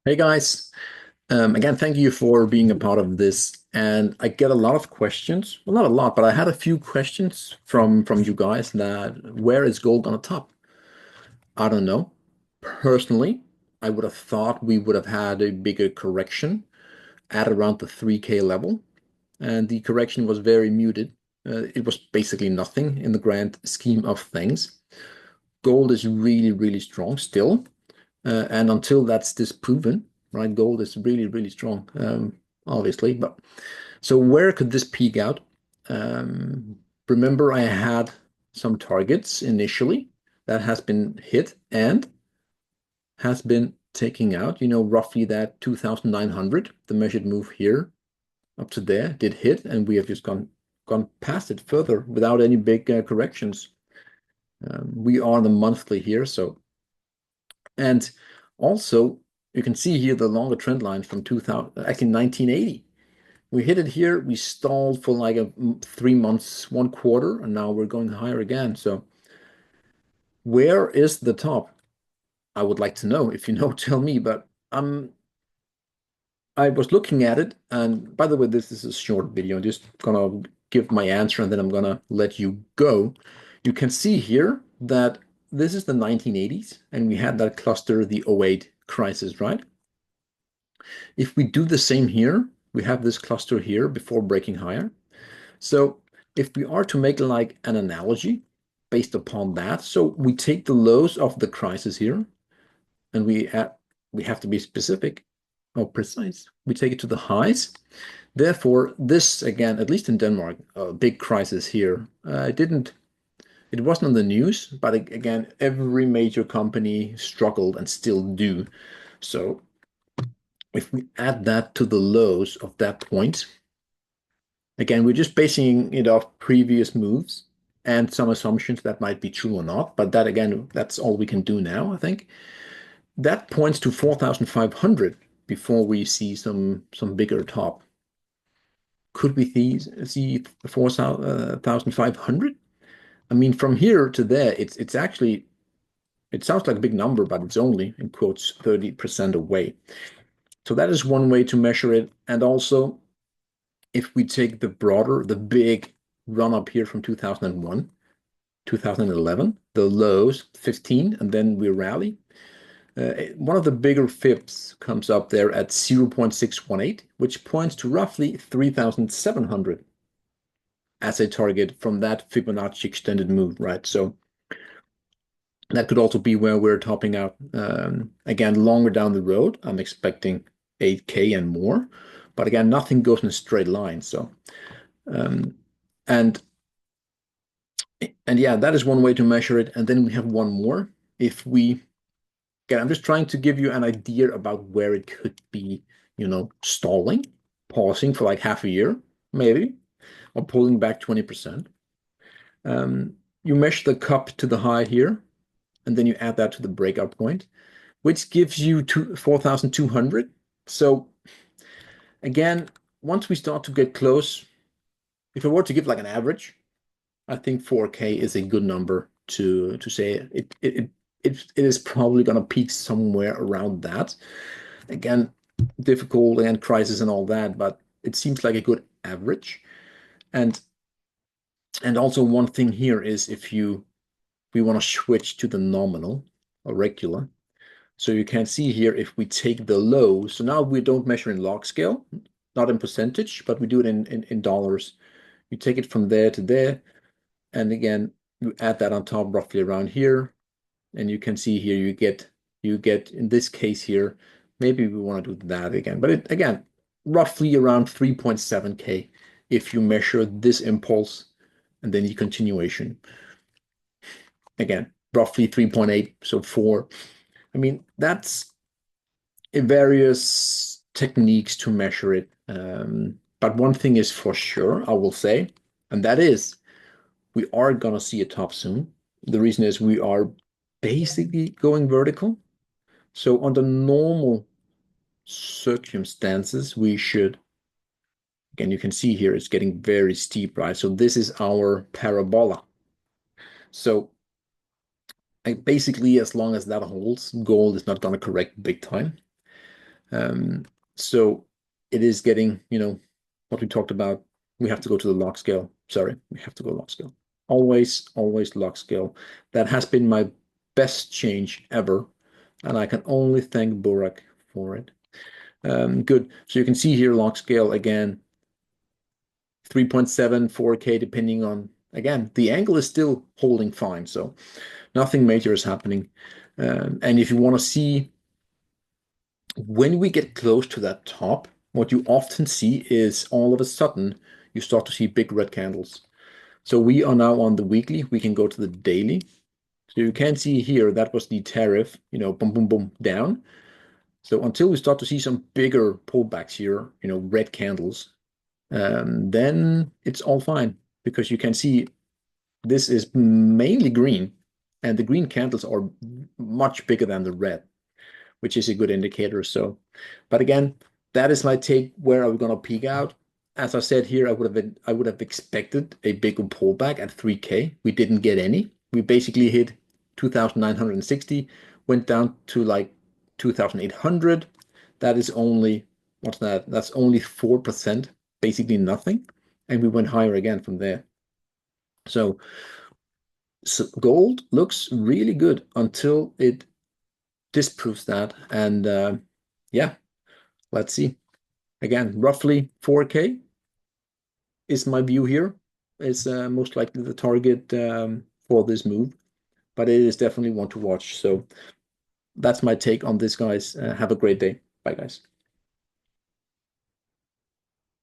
Hey guys, again, thank you for being a part of this. And I get a lot of questions. Well, not a lot, but I had a few questions from you guys that where is gold gonna top? I don't know. Personally, I would have thought we would have had a bigger correction at around the 3K level, and the correction was very muted. It was basically nothing in the grand scheme of things. Gold is really, really strong still. And until that's disproven, right, gold is really, really strong, obviously. But so where could this peak out? Um, Remember, I had some targets initially that has been hit and has been taking out, roughly that 2,900, the measured move here up to there did hit, and we have just gone past it further without any big corrections. We are on the monthly here, so and also, you can see here the longer trend line from 2000, actually 1980. We hit it here, we stalled for like 3 months, 1 quarter, and now we're going higher again. So where is the top? I would like to know. If you know, tell me. But I was looking at it, and by the way, this is a short video. I'm just gonna give my answer, and then I'm gonna let you go. You can see here that this is the 1980s, and we had that cluster, the '08 crisis, right? If we do the same here, we have this cluster here before breaking higher. So if we are to make like an analogy based upon that, so we take the lows of the crisis here, and we have to be specific or precise. We take it to the highs. Therefore, this again, at least in Denmark, a big crisis here. It wasn't on the news, but again, every major company struggled and still do. So if we add that to the lows of that point, again, we're just basing it off previous moves and some assumptions that might be true or not. But that again, that's all we can do now, I think. That points to 4,500 before we see some bigger top. Could we see 4,500? I mean, from here to there, it's actually it sounds like a big number, but it's only in quotes 30% away. So that is one way to measure it. And also, if we take the big run up here from 2001, 2011, the lows 15, and then we rally. One of the bigger fibs comes up there at 0.618, which points to roughly 3,700 as a target from that Fibonacci extended move, right? So that could also be where we're topping out. Again, longer down the road, I'm expecting 8K and more. But again, nothing goes in a straight line. So, um, and and yeah, that is one way to measure it. And then we have one more. If we, again, I'm just trying to give you an idea about where it could be, stalling, pausing for like half a year, maybe, or pulling back 20%. You measure the cup to the high here, and then you add that to the breakout point, which gives you 4,200. So again, once we start to get close, if I were to give like an average, I think 4K is a good number to say it is probably going to peak somewhere around that. Again, difficult and crisis and all that, but it seems like a good average. And and also one thing here is if we want to switch to the nominal or regular. So you can see here if we take the low, so now we don't measure in log scale, not in percentage, but we do it in dollars. You take it from there to there, and again, you add that on top roughly around here, and you can see here you get in this case here, maybe we want to do that again, but again, roughly around 3.7K if you measure this impulse and then the continuation. Again, roughly 3.8, so 4. I mean, that's various techniques to measure it. But one thing is for sure, I will say, and that is we are going to see a top soon. The reason is we are basically going vertical. So under normal circumstances, we should, again, you can see here it's getting very steep, right? So this is our parabola. So basically, as long as that holds, gold is not going to correct big time. So it is getting, what we talked about. We have to go to the log scale. Sorry, we have to go log scale. Always log scale. That has been my best change ever, and I can only thank Burak for it. Good. So you can see here log scale again, 3.7, 4K, depending on, again, the angle is still holding fine, so nothing major is happening. And if you want to see when we get close to that top, what you often see is all of a sudden you start to see big red candles. So we are now on the weekly. We can go to the daily. So you can see here that was the tariff, boom, boom, boom, down. So until we start to see some bigger pullbacks here, red candles, then it's all fine because you can see this is mainly green, and the green candles are much bigger than the red, which is a good indicator. So, but again, that is my take. Where are we going to peak out? As I said here, I would have expected a bigger pullback at 3K. We didn't get any. We basically hit 2,960, went down to like 2,800. That is only, what's that? That's only 4%, basically nothing. And we went higher again from there. So gold looks really good until it disproves that. And yeah, let's see. Again, roughly 4K is my view here. Is most likely the target for this move, but it is definitely one to watch. So that's my take on this, guys. Have a great day. Bye, guys.